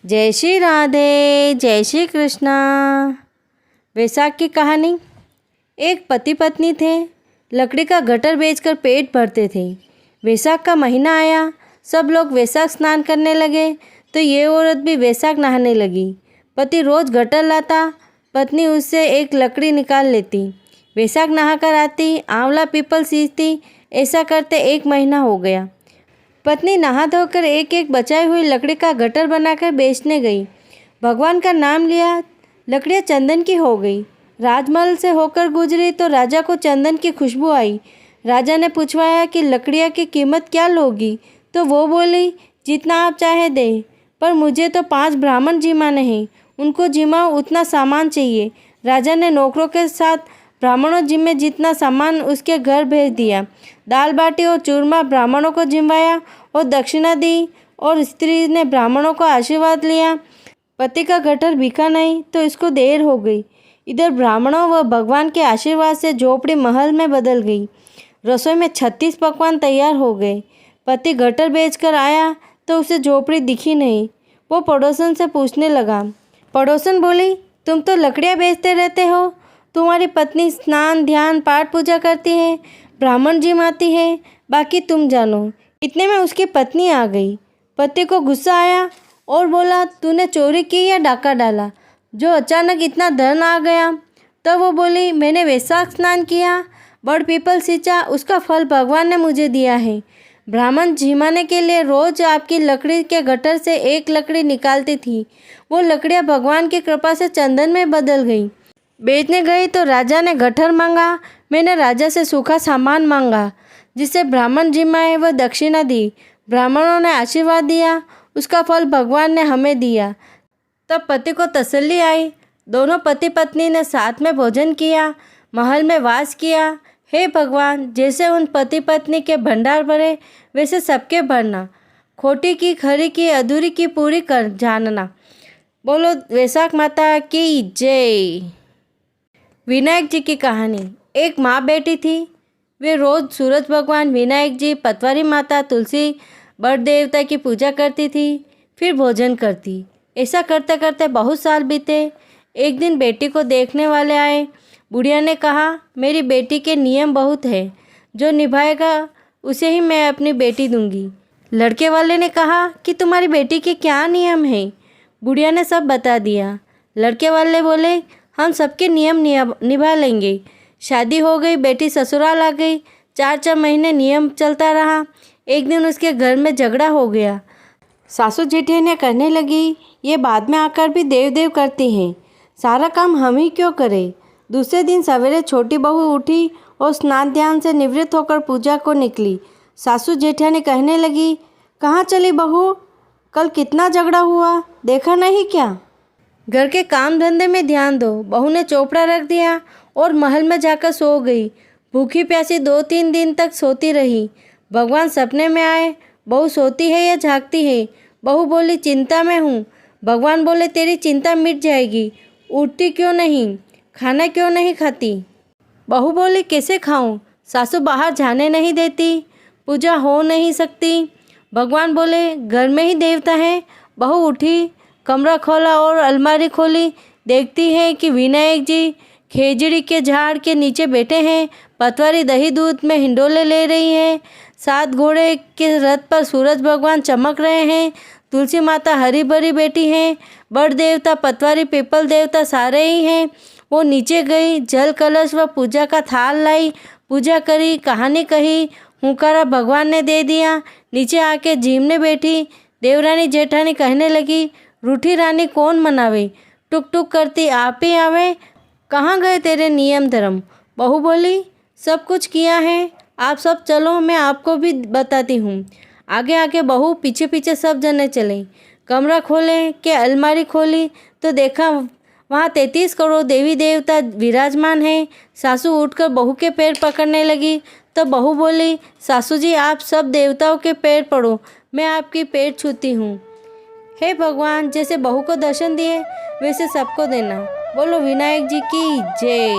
जय श्री राधे, जय श्री कृष्णा। वैशाख की कहानी। एक पति पत्नी थे, लकड़ी का गट्टर बेचकर पेट भरते थे। वैशाख का महीना आया, सब लोग वैशाख स्नान करने लगे तो ये औरत भी वैशाख नहाने लगी। पति रोज़ गट्टर लाता, पत्नी उससे एक लकड़ी निकाल लेती। वैशाख नहाकर आती, आंवला पीपल सींचती। ऐसा करते 1 महीना हो गया। पत्नी नहा धोकर एक एक बचाई हुई लकड़ी का गट्टर बनाकर बेचने गई। भगवान का नाम लिया, लकड़ियाँ चंदन की हो गई। राजमहल से होकर गुजरी तो राजा को चंदन की खुशबू आई। राजा ने पूछवाया कि लकड़ियाँ की कीमत क्या लोगी, तो वो बोली, जितना आप चाहे दें, पर मुझे तो 5 ब्राह्मण जिमाने हैं, उनको जिमाओ, उतना सामान चाहिए। राजा ने नौकरों के साथ ब्राह्मणों जिम्मे जितना सामान उसके घर भेज दिया। दाल बाटी और चूरमा ब्राह्मणों को जिमवाया और दक्षिणा दी, और स्त्री ने ब्राह्मणों को आशीर्वाद लिया। पति का गट्टर बिका नहीं तो इसको देर हो गई। इधर ब्राह्मणों व भगवान के आशीर्वाद से झोपड़ी महल में बदल गई। रसोई में 36 पकवान तैयार हो गए। पति गट्टर बेचकर आया तो उसे झोपड़ी दिखी नहीं। वो पड़ोसन से पूछने लगा। पड़ोसन बोली, तुम तो लकड़ियाँ बेचते रहते हो, तुम्हारी पत्नी स्नान ध्यान पाठ पूजा करती है, ब्राह्मण जिमाती है, बाकी तुम जानो। इतने में उसकी पत्नी आ गई। पति को गुस्सा आया और बोला, तूने चोरी की या डाका डाला, जो अचानक इतना धन आ गया? तब वो बोली, मैंने वैशाख स्नान किया, बड़ पीपल सींचा, उसका फल भगवान ने मुझे दिया है। ब्राह्मण जिमाने के लिए रोज आपकी लकड़ी के गट्टर से एक लकड़ी निकालती थी। वो लकड़ियाँ भगवान की कृपा से चंदन में बदल गई। बेचने गई तो राजा ने गट्ठर मांगा, मैंने राजा से सूखा सामान मांगा, जिसे ब्राह्मण जिमाए व दक्षिणा दी। ब्राह्मणों ने आशीर्वाद दिया, उसका फल भगवान ने हमें दिया। तब पति को तसल्ली आई। दोनों पति पत्नी ने साथ में भोजन किया, महल में वास किया। हे भगवान, जैसे उन पति पत्नी के भंडार भरे, वैसे सबके भरना। खोटी की, खरी की, अधूरी की पूरी कर जानना। बोलो वैशाख माता की जय। विनायक जी की कहानी। एक माँ बेटी थी। वे रोज़ सूरज भगवान, विनायक जी, पतवारी माता, तुलसी, बड़ देवता की पूजा करती थी, फिर भोजन करती। ऐसा करते करते बहुत साल बीते। एक दिन बेटी को देखने वाले आए। बुढ़िया ने कहा, मेरी बेटी के नियम बहुत है, जो निभाएगा उसे ही मैं अपनी बेटी दूंगी। लड़के वाले ने कहा कि तुम्हारी बेटी के क्या नियम हैं? बुढ़िया ने सब बता दिया। लड़के वाले बोले, हम सबके नियम निभा लेंगे। शादी हो गई, बेटी ससुराल आ गई। 4 महीने नियम चलता रहा। एक दिन उसके घर में झगड़ा हो गया। सासू जेठियानियाँ कहने लगी, ये बाद में आकर भी देव देव करती हैं, सारा काम हम ही क्यों करें? दूसरे दिन सवेरे छोटी बहू उठी और स्नान ध्यान से निवृत्त होकर पूजा को निकली। सासू जेठियानी कहने लगी, कहाँ चली बहू? कल कितना झगड़ा हुआ, देखा नहीं क्या? घर के काम धंधे में ध्यान दो। बहू ने चोपड़ा रख दिया और महल में जाकर सो गई। भूखी प्यासी 2-3 दिन तक सोती रही। भगवान सपने में आए। बहू सोती है या जागती है? बहू बोली, चिंता में हूँ। भगवान बोले, तेरी चिंता मिट जाएगी, उठती क्यों नहीं, खाना क्यों नहीं खाती? बहू बोली, कैसे खाऊं? सासू बाहर जाने नहीं देती, पूजा हो नहीं सकती। भगवान बोले, घर में ही देवता है। बहू उठी, कमरा खोला और अलमारी खोली। देखती है कि विनायक जी खेजड़ी के झाड़ के नीचे बैठे हैं। पतवारी दही दूध में हिंडोले ले रही है। 7 घोड़े के रथ पर सूरज भगवान चमक रहे हैं। तुलसी माता हरी भरी बैठी हैं। बड़ देवता, पतवारी, पीपल देवता सारे ही हैं। वो नीचे गई, जल कलश व पूजा का थाल लाई, पूजा करी, कहानी कही, हुंकारा भगवान ने दे दिया। नीचे आके झीमने बैठी। देवरानी जेठानी कहने लगी, रूठी रानी कौन मनावे, टुक टुक करती आप ही आवे, कहाँ गए तेरे नियम धर्म? बहू बोली, सब कुछ किया है, आप सब चलो, मैं आपको भी बताती हूँ। आगे आगे बहू, पीछे पीछे सब जने चले। कमरा खोले के अलमारी खोली तो देखा वहाँ 33 करोड़ देवी देवता विराजमान हैं। सासू उठकर बहू के पैर पकड़ने लगी तो बहू बोली, सासू जी आप सब देवताओं के पैर पड़ो, मैं आपकी पैर छूती हूँ। हे भगवान, जैसे बहू को दर्शन दिए वैसे सबको देना। बोलो विनायक जी की जय।